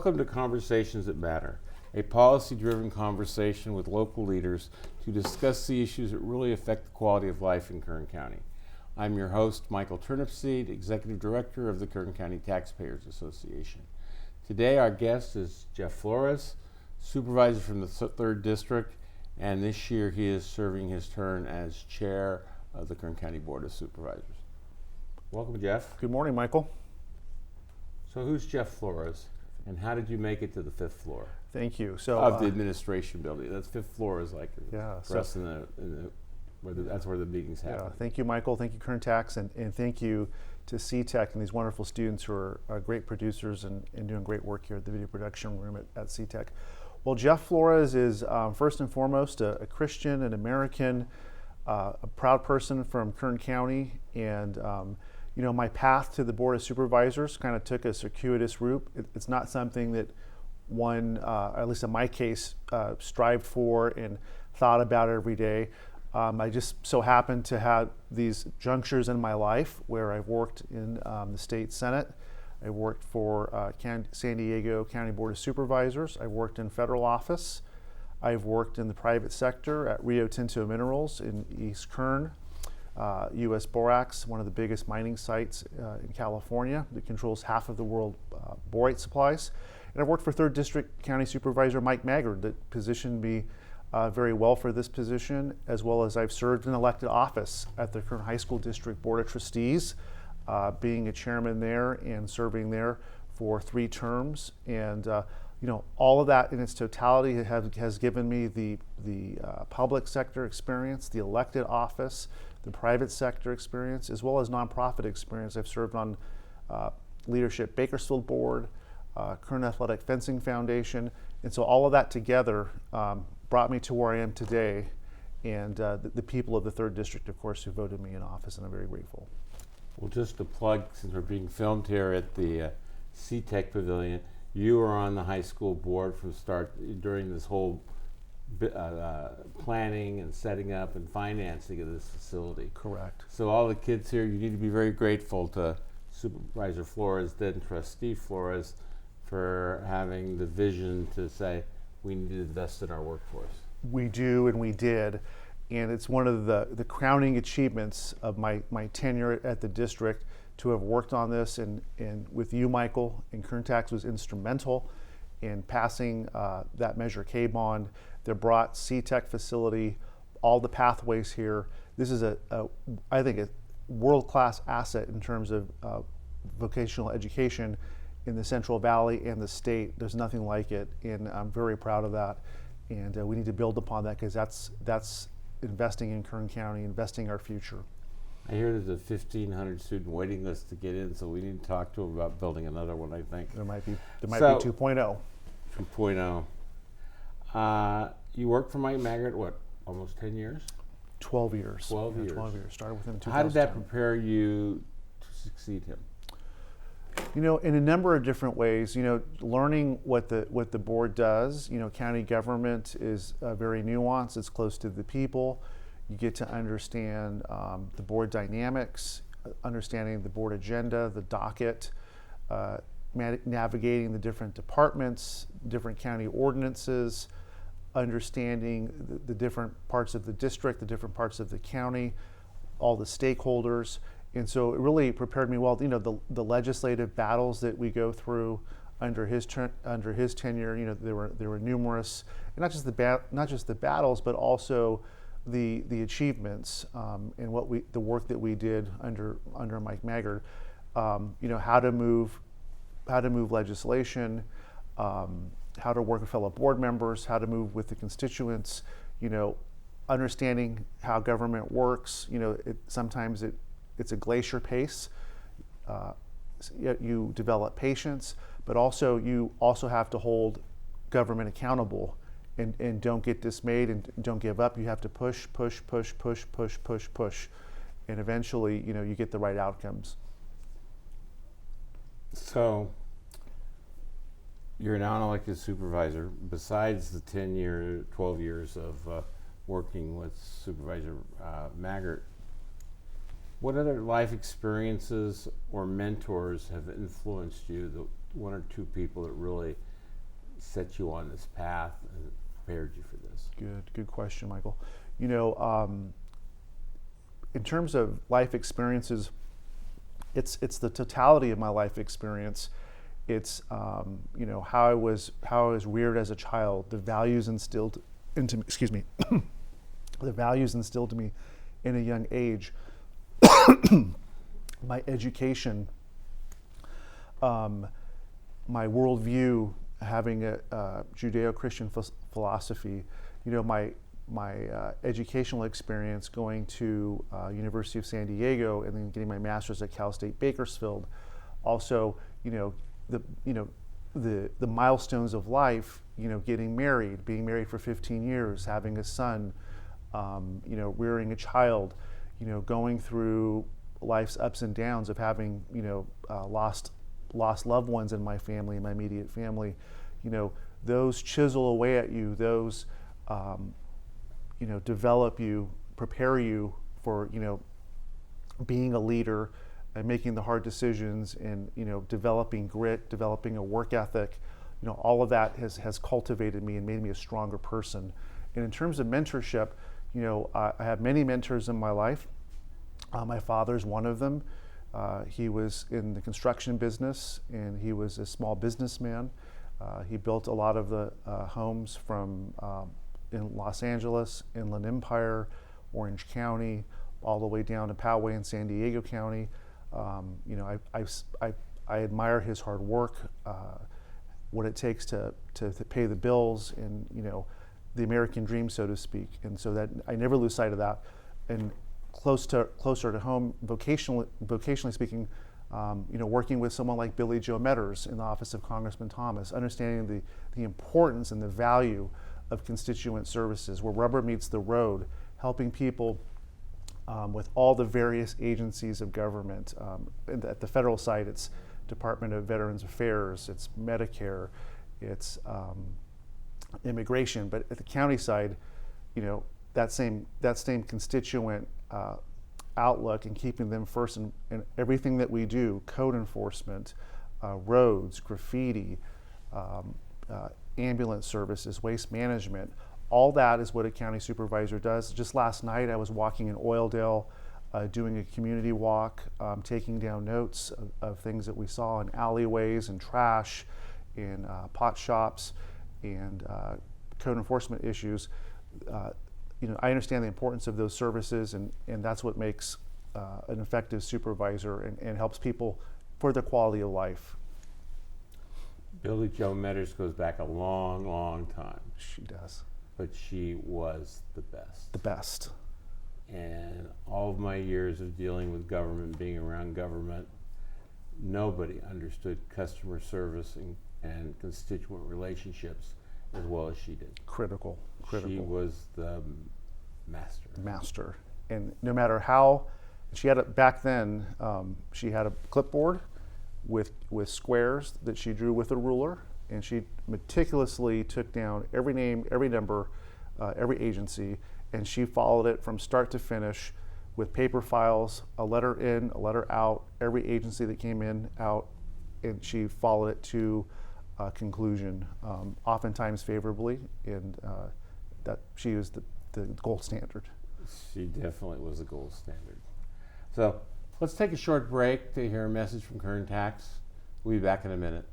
Welcome to Conversations That Matter, a policy-driven conversation with local leaders to discuss the issues that really affect the quality of life in Kern County. I'm your host, Michael Turnipseed, Executive Director of the Kern County Taxpayers Association. Today our guest is Jeff Flores, Supervisor from the 3rd District, and this year he is serving his turn as Chair of the Kern County Board of Supervisors. Welcome, Jeff. Good morning, Michael. So who's Jeff Flores, and how did you make it to the 5th floor? Thank you. Of the administration building. That's 5th floor is like for us that's where the meetings happen. Yeah, thank you, Michael. Thank you, KernTax, and thank you to CTEC and these wonderful students who are great producers and doing great work here at the video production room at CTEC. Well, Jeff Flores is first and foremost a Christian, an American, a proud person from Kern County, and my path to the Board of Supervisors kind of took a circuitous route. It's not something that one, at least in my case, strived for and thought about every day. I just so happened to have these junctures in my life where I've worked in the state Senate. I worked for San Diego County Board of Supervisors. I worked in federal office. I've worked in the private sector at Rio Tinto Minerals in East Kern, U.S. Borax, one of the biggest mining sites in California that controls half of the world borate supplies. And I've worked for 3rd District County Supervisor Mike Maggard that positioned me very well for this position, as well as I've served in elected office at the Kern High School District Board of Trustees, being a chairman there and serving there for 3 terms. And all of that in its totality has given me the public sector experience, the elected office, the private sector experience, as well as nonprofit experience. I've served on Leadership Bakersfield Board, Kern Athletic Fencing Foundation, and so all of that together brought me to where I am today, and the people of the 3rd District, of course, who voted me in office, and I'm very grateful. Well, just to plug, since we're being filmed here at the CTEC Pavilion, you were on the high school board from start during this whole planning and setting up and financing of this facility. Correct. So all the kids here, you need to be very grateful to Supervisor Flores, then Trustee Flores, for having the vision to say we need to invest in our workforce. We do, and we did. And it's one of the crowning achievements of my tenure at the district to have worked on this, and with you, Michael, and KernTax was instrumental in passing that Measure K bond that brought CTEC facility, all the pathways here. This is I think a world-class asset in terms of vocational education in the Central Valley and the state. There's nothing like it, and I'm very proud of that. And we need to build upon that, because that's investing in Kern County, investing our future. I hear there's a 1,500 student waiting list to get in, so we need to talk to them about building another one, I think. There might be 2.0. 2.0. You worked for Mike Maggard, what, almost 10 years? 12 years. 12 years. 12 years. Started with him in 2010. How did that prepare you to succeed him? In a number of different ways. Learning what the board does. County government is very nuanced. It's close to the people. You get to understand the board dynamics, understanding the board agenda, the docket, navigating the different departments, different county ordinances, understanding the different parts of the district, the different parts of the county, all the stakeholders. And so it really prepared me well. The legislative battles that we go through under his tenure. There were numerous, and not just the battles, but also the achievements and the work that we did under Mike Maggard. How to move legislation, how to work with fellow board members, how to move with the constituents. Understanding how government works. Sometimes it's a glacier pace. You develop patience, but you also have to hold government accountable, and don't get dismayed and don't give up. You have to push, and eventually, you get the right outcomes. So, you're now an elected supervisor. Besides the 12 years of working with Supervisor Maggard, what other life experiences or mentors have influenced you, the 1 or 2 people that really set you on this path and prepared you for this? Good question, Michael. You know, in terms of life experiences, it's the totality of my life experience. It's you know, how I was reared as a child, the values instilled into me, the values instilled to me in a young age, my education, my worldview, having a Judeo-Christian philosophy, you know, my educational experience going to University of San Diego and then getting my master's at Cal State Bakersfield. Also, you know, the milestones of life, you know, getting married, being married for 15 years, having a son, you know, rearing a child, you know, going through life's ups and downs of having, you know, lost loved ones in my family, in my immediate family. You know, those chisel away at you, those you know, develop you, prepare you for, you know, being a leader and making the hard decisions, and, you know, developing grit, developing a work ethic. You know, all of that has cultivated me and made me a stronger person. And in terms of mentorship, you know, I have many mentors in my life. My father's one of them. He was in the construction business, and he was a small businessman. He built a lot of the homes from in Los Angeles, Inland Empire, Orange County, all the way down to Poway in San Diego County. You know, I admire his hard work, what it takes to pay the bills, and, you know, the American dream, so to speak. And so that I never lose sight of that. And closer to home, vocationally speaking, you know, working with someone like Billy Joe Metters in the office of Congressman Thomas, understanding the importance and the value of constituent services, where rubber meets the road, helping people with all the various agencies of government. At the federal side, it's Department of Veterans Affairs, it's Medicare, it's immigration. But at the county side, you know, that same constituent outlook, and keeping them first in everything that we do, code enforcement, roads, graffiti, ambulance services, waste management, all that is what a county supervisor does. Just last night I was walking in Oildale, doing a community walk, taking down notes of things that we saw in alleyways and trash, in pot shops, and code enforcement issues. You know, I understand the importance of those services, and that's what makes an effective supervisor, and helps people for their quality of life. Billy Joe Metters goes back a long, long time. She does. But she was the best. The best. And all of my years of dealing with government, being around government, nobody understood customer service and constituent relationships as well as she did. Critical. She was the master. And no matter how, she had back then, she had a clipboard with squares that she drew with a ruler, and she meticulously took down every name, every number, every agency, and she followed it from start to finish with paper files, a letter in, a letter out, every agency that came in, out, and she followed it to conclusion, oftentimes favorably, and that she was the gold standard. She definitely was the gold standard. So let's take a short break to hear a message from KernTax. We'll be back in a minute.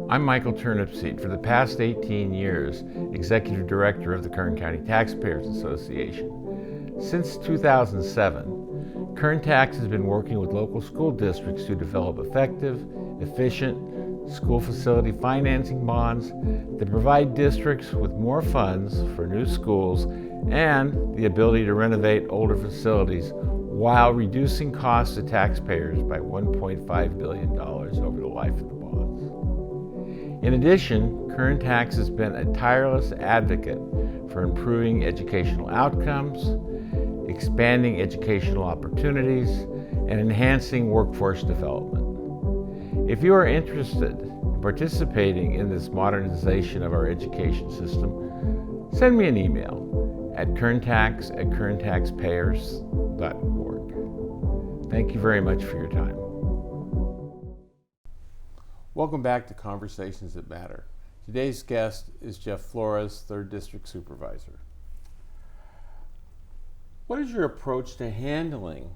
I'm Michael Turnipseed. For the past 18 years, Executive Director of the Kern County Taxpayers Association. Since 2007, KernTax has been working with local school districts to develop effective, efficient school facility financing bonds that provide districts with more funds for new schools and the ability to renovate older facilities while reducing costs to taxpayers by $1.5 billion over the life of the bonds. In addition, KernTax has been a tireless advocate for improving educational outcomes, expanding educational opportunities, and enhancing workforce development. If you are interested in participating in this modernization of our education system, send me an email at KernTax@KernTaxPayers.org. Thank you very much for your time. Welcome back to Conversations That Matter. Today's guest is Jeff Flores, 3rd District Supervisor. What is your approach to handling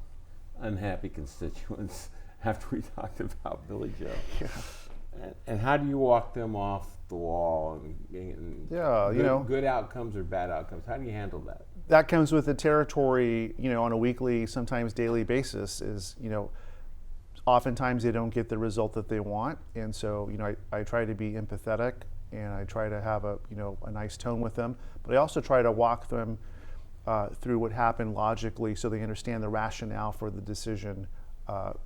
unhappy constituents after we talked about Billy Joe? Yeah. And how do you walk them off the wall and good outcomes or bad outcomes? How do you handle that? That comes with the territory, on a weekly, sometimes daily basis is, oftentimes they don't get the result that they want. And so, I try to be empathetic and I try to have a nice tone with them, but I also try to walk them through what happened logically so they understand the rationale for the decision,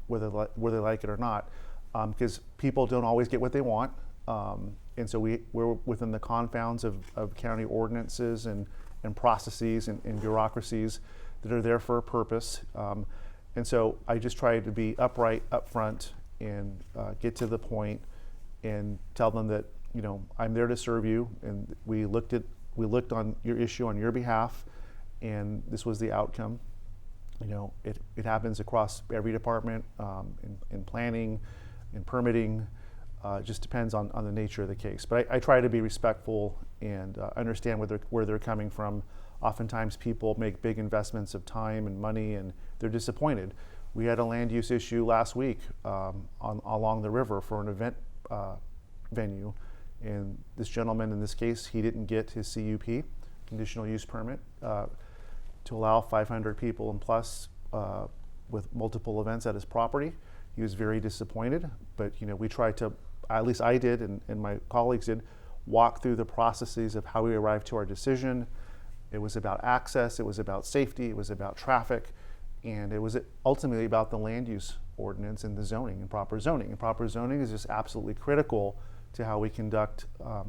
whether they like it or not. Because people don't always get what they want. And so we're within the confounds of county ordinances and processes and bureaucracies that are there for a purpose. And so I just try to be upright, upfront, and get to the point and tell them that, I'm there to serve you, and we looked on your issue on your behalf, and this was the outcome. It happens across every department, in planning, in permitting. It just depends on the nature of the case. But I try to be respectful and understand where they're coming from. Oftentimes people make big investments of time and money and they're disappointed. We had a land use issue last week along the river for an event venue. And this gentleman, in this case, he didn't get his CUP, conditional use permit, to allow 500 people and plus with multiple events at his property. He was very disappointed, but we tried to, at least I did and my colleagues did, walk through the processes of how we arrived to our decision. It was about access, it was about safety, it was about traffic, and it was ultimately about the land use ordinance and the zoning and proper zoning. And proper zoning is just absolutely critical to how we conduct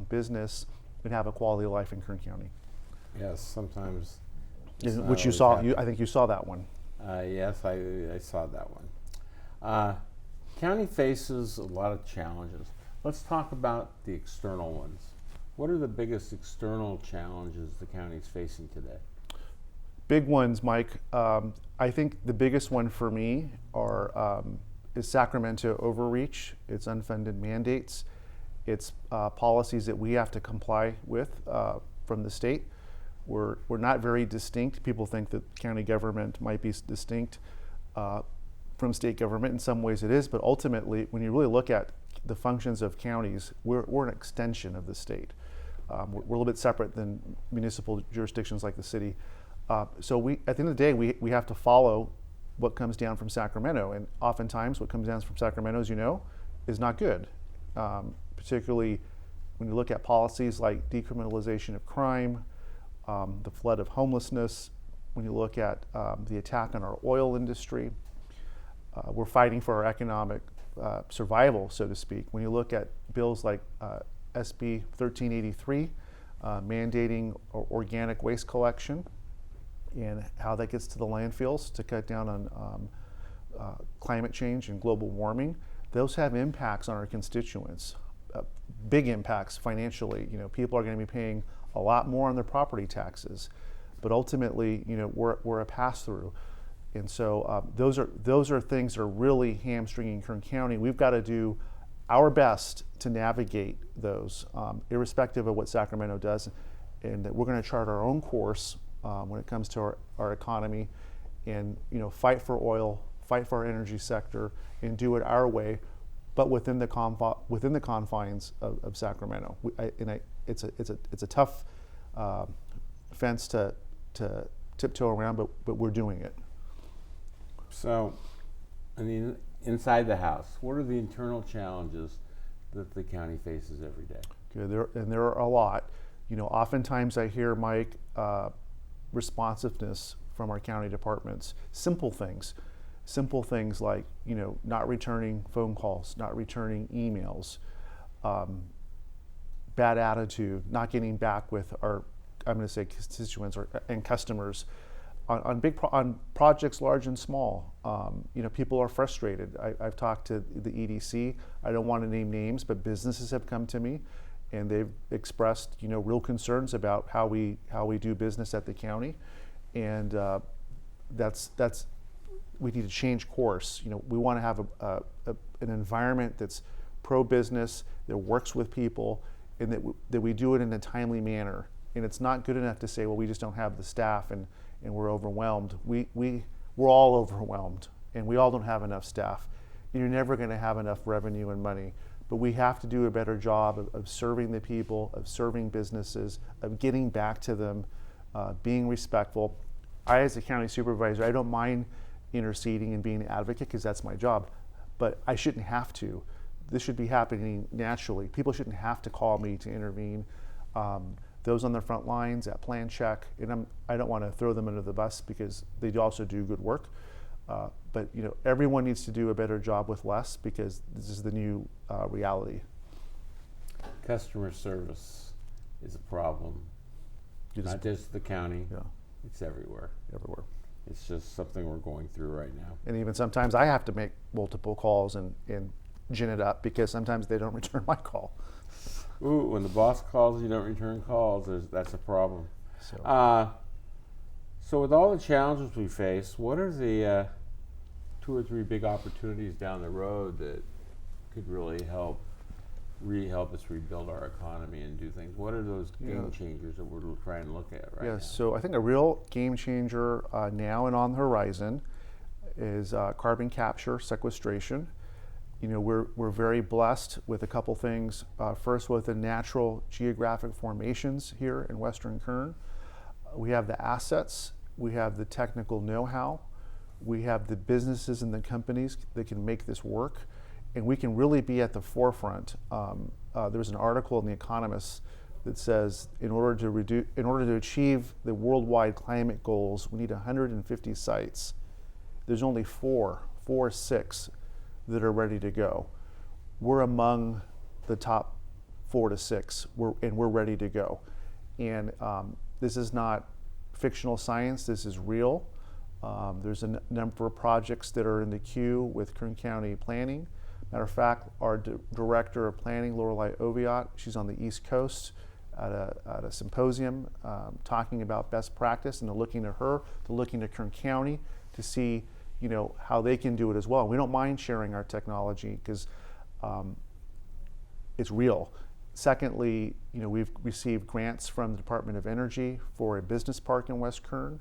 business and have a quality of life in Kern County. Yes, sometimes. Which you saw, I think you saw that one. Yes, I saw that one. County faces a lot of challenges. Let's talk about the external ones. What are the biggest external challenges the county is facing today? Big ones, Mike. I think the biggest one for me is Sacramento overreach. It's unfunded mandates. It's policies that we have to comply with from the state. We're not very distinct. People think that county government might be distinct from state government. In some ways it is, but ultimately, when you really look at the functions of counties, we're an extension of the state. We're a little bit separate than municipal jurisdictions like the city. So at the end of the day, we have to follow what comes down from Sacramento. And oftentimes what comes down from Sacramento, as you know, is not good. Particularly when you look at policies like decriminalization of crime, the flood of homelessness, when you look at the attack on our oil industry. We're fighting for our economic survival, so to speak. When you look at bills like SB 1383, mandating organic waste collection and how that gets to the landfills to cut down on climate change and global warming, those have impacts on our constituents, big impacts financially. People are going to be paying a lot more on their property taxes, but ultimately, we're a pass-through. And so those are things that are really hamstringing Kern County. We've got to do our best to navigate those, irrespective of what Sacramento does, and that we're going to chart our own course when it comes to our economy, and fight for oil, fight for our energy sector, and do it our way, but within the confines of Sacramento. It's a tough fence to tiptoe around, but we're doing it. So, inside the house, what are the internal challenges that the county faces every day? Good, there are a lot. Oftentimes I hear, Mike, responsiveness from our county departments. Simple things like not returning phone calls, not returning emails, bad attitude, not getting back with our, I'm going to say, constituents and customers. On projects large and small, people are frustrated. I've talked to the EDC. I don't want to name names, but businesses have come to me, and they've expressed real concerns about how we do business at the county, and that's we need to change course. We want to have an environment that's pro-business, that works with people, and that we do it in a timely manner. And it's not good enough to say, well, we just don't have the staff and we're overwhelmed. We're all overwhelmed, and we all don't have enough staff. You're never going to have enough revenue and money, but we have to do a better job of serving the people, of serving businesses, of getting back to them, being respectful. I, as a county supervisor, I don't mind interceding and being an advocate because that's my job, but I shouldn't have to. This should be happening naturally. People shouldn't have to call me to intervene. Those on the front lines at Plan Check, and I don't want to throw them under the bus because they also do good work. But everyone needs to do a better job with less because this is the new reality. Customer service is a problem. Not just the county. Yeah. It's everywhere. Everywhere. It's just something we're going through right now. And even sometimes I have to make multiple calls and gin it up because sometimes they don't return my call. Ooh, when the boss calls, you don't return calls. That's a problem. So with all the challenges we face, what are the 2 or 3 big opportunities down the road that could really help us rebuild our economy and do things? What are those game changers that we're trying to look at right now? So I think a real game changer now and on the horizon is carbon capture sequestration. We're very blessed with a couple things. First, with the natural geographic formations here in Western Kern. We have the assets, we have the technical know-how, we have the businesses and the companies that can make this work, and we can really be at the forefront. There's an article in The Economist that says in order to achieve the worldwide climate goals, we need 150 sites. There's only 6 that are ready to go. We're among the top 4 to 6, and we're ready to go. And this is not fictional science, this is real. There's a number of projects that are in the queue with Kern County Planning. Matter of fact, our Director of Planning, Lorelei Oviatt, she's on the East Coast at a symposium talking about best practice, and they're looking at her, they're looking at Kern County to see how they can do it as well. We don't mind sharing our technology because it's real. Secondly, we've received grants from the Department of Energy for a business park in West Kern.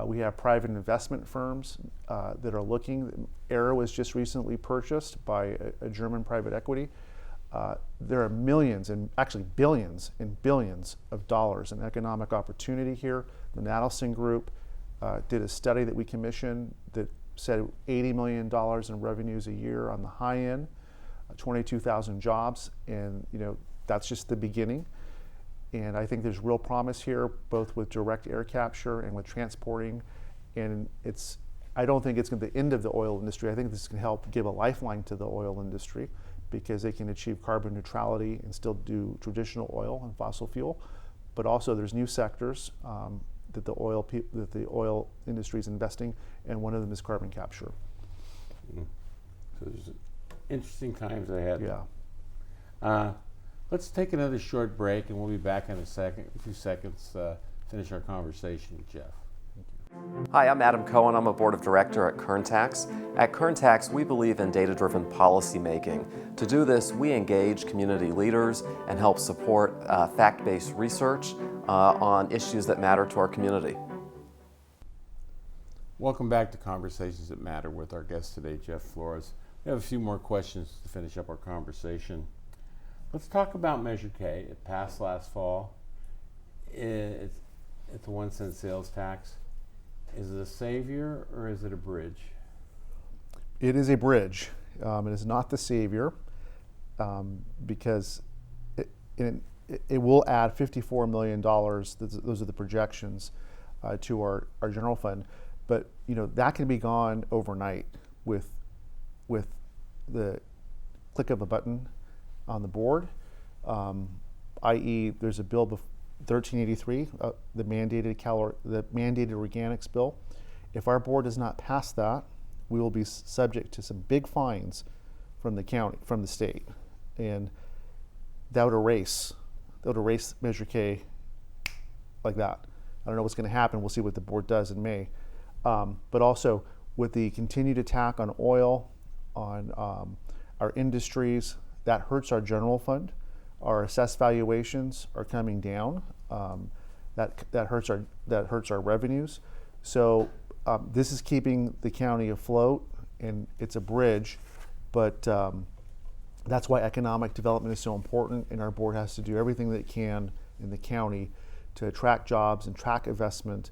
We have private investment firms that are looking. Aero was just recently purchased by a German private equity. There are millions and actually billions and billions of dollars in economic opportunity here. The Nadelson Group did a study that we commissioned that said $80 million in revenues a year on the high end, 22,000 jobs, and that's just the beginning. And I think there's real promise here, both with direct air capture and with transporting. And I don't think it's the end of the oil industry. I think this can help give a lifeline to the oil industry because they can achieve carbon neutrality and still do traditional oil and fossil fuel. But also there's new sectors that the oil industry is investing, and one of them is carbon capture. Mm-hmm. So there's interesting times ahead. Yeah. Let's take another short break, and we'll be back in a few seconds, finish our conversation with Jeff. Hi, I'm Adam Cohen. I'm a Board of Director at KernTax. At KernTax, we believe in data-driven policy making. To do this, we engage community leaders and help support fact-based research on issues that matter to our community. Welcome back to Conversations That Matter with our guest today, Jeff Flores. We have a few more questions to finish up our conversation. Let's talk about Measure K. It passed last fall. It's a 1-cent sales tax. Is it a savior or is it a bridge? It is a bridge. It is not the savior because it will add $54 million. Those are the projections to our general fund. But that can be gone overnight with the click of a button on the board, i.e. there's a bill 1383, the mandated organics bill. If our board does not pass that, we will be subject to some big fines from the state, and that would erase Measure K like that. I don't know what's going to happen. We'll see what the board does in May. But also with the continued attack on oil, on our industries, that hurts our general fund. Our assessed valuations are coming down. That hurts our revenues. So this is keeping the county afloat, and it's a bridge, but that's why economic development is so important, and our board has to do everything that it can in the county to attract jobs and attract investment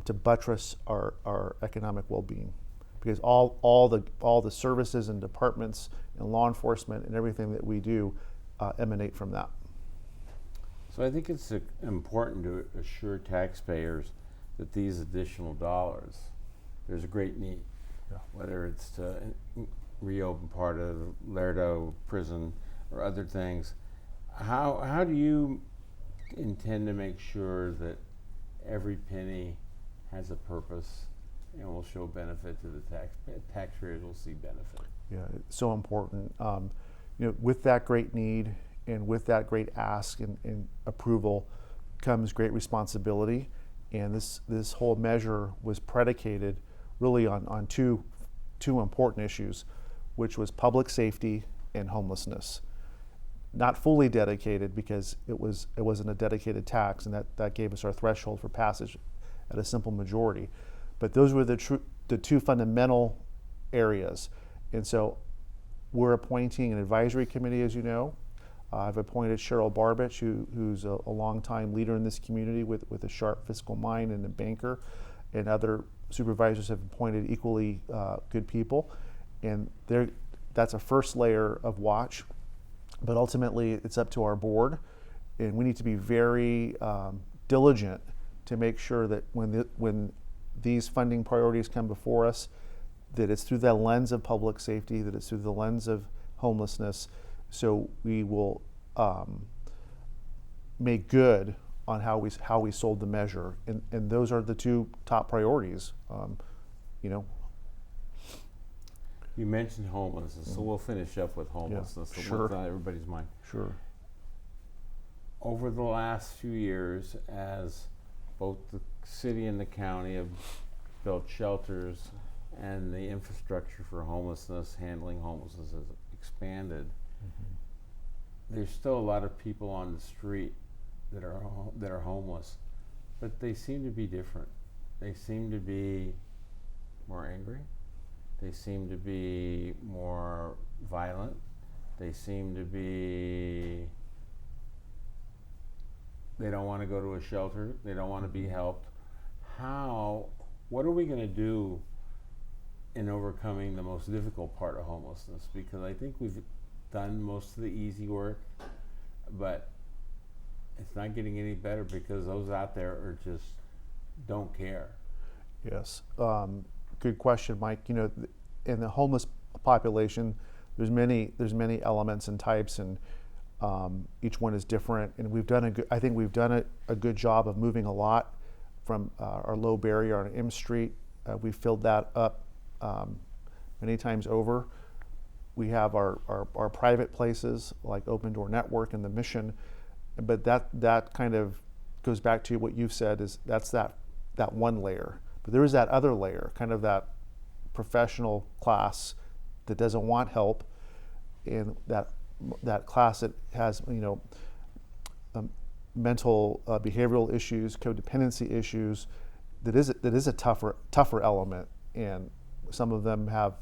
to buttress our economic well-being. Because all the services and departments and law enforcement and everything that we do emanate from that. So I think it's important to assure taxpayers that these additional dollars, there's a great need, whether it's to reopen part of Lerdo prison or other things. How do you intend to make sure that every penny has a purpose and will show benefit to the taxpayers will see benefit? Yeah, it's so important. With that great need and with that great ask and approval comes great responsibility. And this whole measure was predicated really on two important issues, which was public safety and homelessness. Not fully dedicated because it wasn't a dedicated tax, and that gave us our threshold for passage at a simple majority. But those were the two fundamental areas. And so we're appointing an advisory committee, as you know. I've appointed Cheryl Barbich, who's a longtime leader in this community with a sharp fiscal mind and a banker, and other supervisors have appointed equally good people. And that's a first layer of watch, but ultimately it's up to our board, and we need to be very diligent to make sure that when these funding priorities come before us, that it's through the lens of public safety, that it's through the lens of homelessness, so we will make good on how we sold the measure, and those are the two top priorities. You mentioned homelessness, so we'll finish up with homelessness. Yeah, so sure. what's on everybody's mind? Sure. Over the last few years, as both the city and the county have built shelters and the infrastructure for homelessness, handling homelessness has expanded, there's still a lot of people on the street that are homeless, but they seem to be different. They seem to be more angry. They seem to be more violent. They seem to be, they don't want to go to a shelter. They don't want to be helped. What are we going to do in overcoming the most difficult part of homelessness? Because I think we've done most of the easy work, but it's not getting any better because those out there are just don't care. Yes, good question, Mike. In the homeless population, there's many elements and types, and each one is different. And I think we've done a good job of moving a lot from our low barrier on M Street. We filled that up many times over. We have our private places like Open Door Network and the Mission, but that kind of goes back to what you've said, is that's that one layer. But there is that other layer, kind of that professional class that doesn't want help, and that class that has mental behavioral issues, codependency issues. That is a tougher element, and some of them have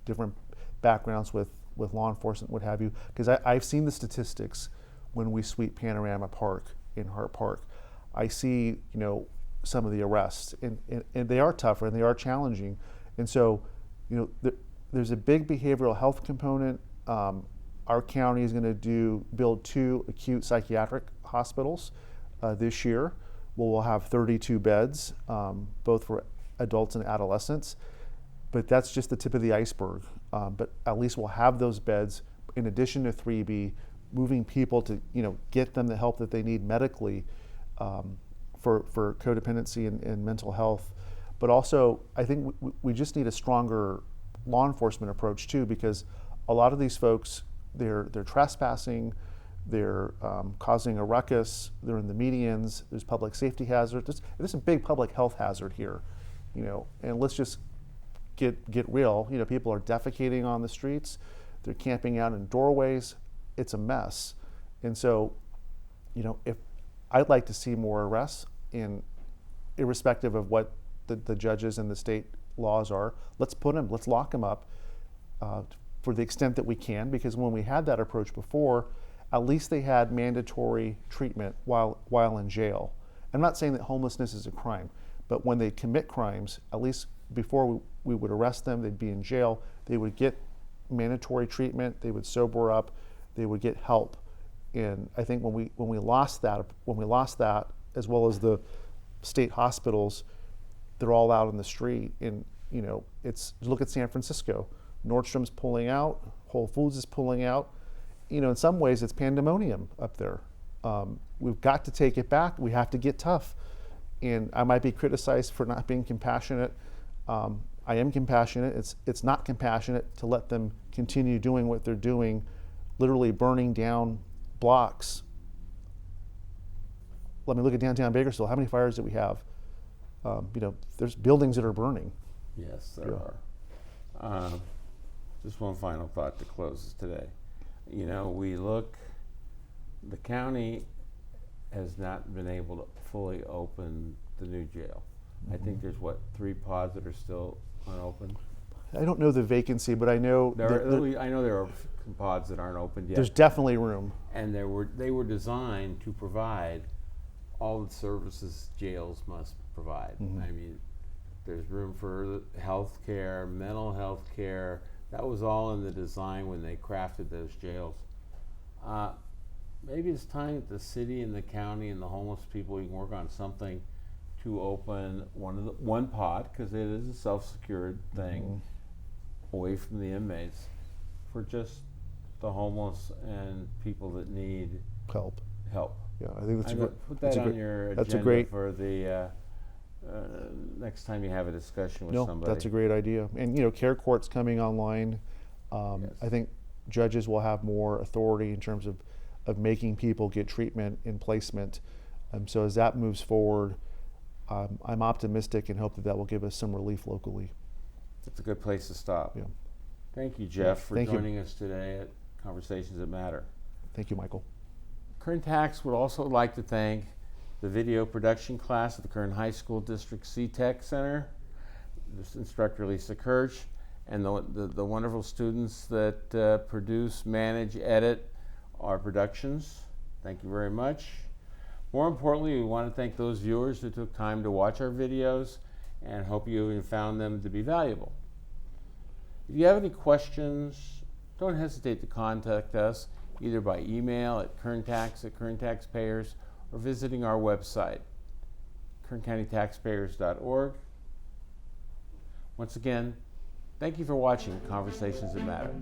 different backgrounds with law enforcement, what have you. Because I've seen the statistics when we sweep Panorama Park in Hart Park. I see some of the arrests, and they are tougher and they are challenging. And so, there's a big behavioral health component. Our county is going to build 2 acute psychiatric hospitals this year. We'll have 32 beds, both for adults and adolescents. But that's just the tip of the iceberg. But at least we'll have those beds in addition to 3B, moving people to get them the help that they need medically for codependency and mental health. But also, I think we just need a stronger law enforcement approach too, because a lot of these folks, they're trespassing, they're causing a ruckus, they're in the medians, there's public safety hazards. There's a big public health hazard here, and let's just get real. People are defecating on the streets, They're camping out in doorways. It's a mess. And so, if I'd like to see more arrests, irrespective of what the judges and the state laws are, let's lock them up for the extent that we can, because when we had that approach before, at least they had mandatory treatment while in jail. I'm not saying that homelessness is a crime, but when they commit crimes, at least before we would arrest them, they'd be in jail, they would get mandatory treatment, they would sober up, they would get help. And I think when we lost that, as well as the state hospitals, they're all out in the street. And look at San Francisco. Nordstrom's pulling out, Whole Foods is pulling out. In some ways it's pandemonium up there. We've got to take it back. We have to get tough. And I might be criticized for not being compassionate. I am compassionate. It's not compassionate to let them continue doing what they're doing, literally burning down blocks. Let me look at downtown Bakersfield. How many fires do we have? There's buildings that are burning. Yes, there are. Just one final thought to close us today. The county has not been able to fully open the new jail. I think there's 3 pods that are still unopened. I don't know the vacancy, but I know I know there are pods that aren't opened yet. There's definitely room. And they were designed to provide all the services jails must provide. I mean, there's room for health care, mental health care. That was all in the design when they crafted those jails. Maybe it's time that the city and the county and the homeless people, we can work on something to open one pod, because it is a self-secured thing, away from the inmates, for just the homeless and people that need help. Yeah, I think put that on your agenda for the next time you have a discussion with somebody. That's a great idea. And care court's coming online. Yes. I think judges will have more authority in terms of making people get treatment and placement. So as that moves forward, I'm optimistic and hope that will give us some relief locally. That's a good place to stop. Yeah. Thank you, Jeff, for joining us today at Conversations That Matter. Thank you, Michael. KernTax would also like to thank the video production class at the Kern High School District C-Tech Center, this instructor Lisa Kirch, and the wonderful students that produce, manage, edit our productions. Thank you very much. More importantly, we want to thank those viewers who took time to watch our videos, and hope you found them to be valuable. If you have any questions, don't hesitate to contact us either by email at KernTax@KernTaxpayers, or visiting our website, KernCountyTaxpayers.org. Once again, thank you for watching Conversations That Matter.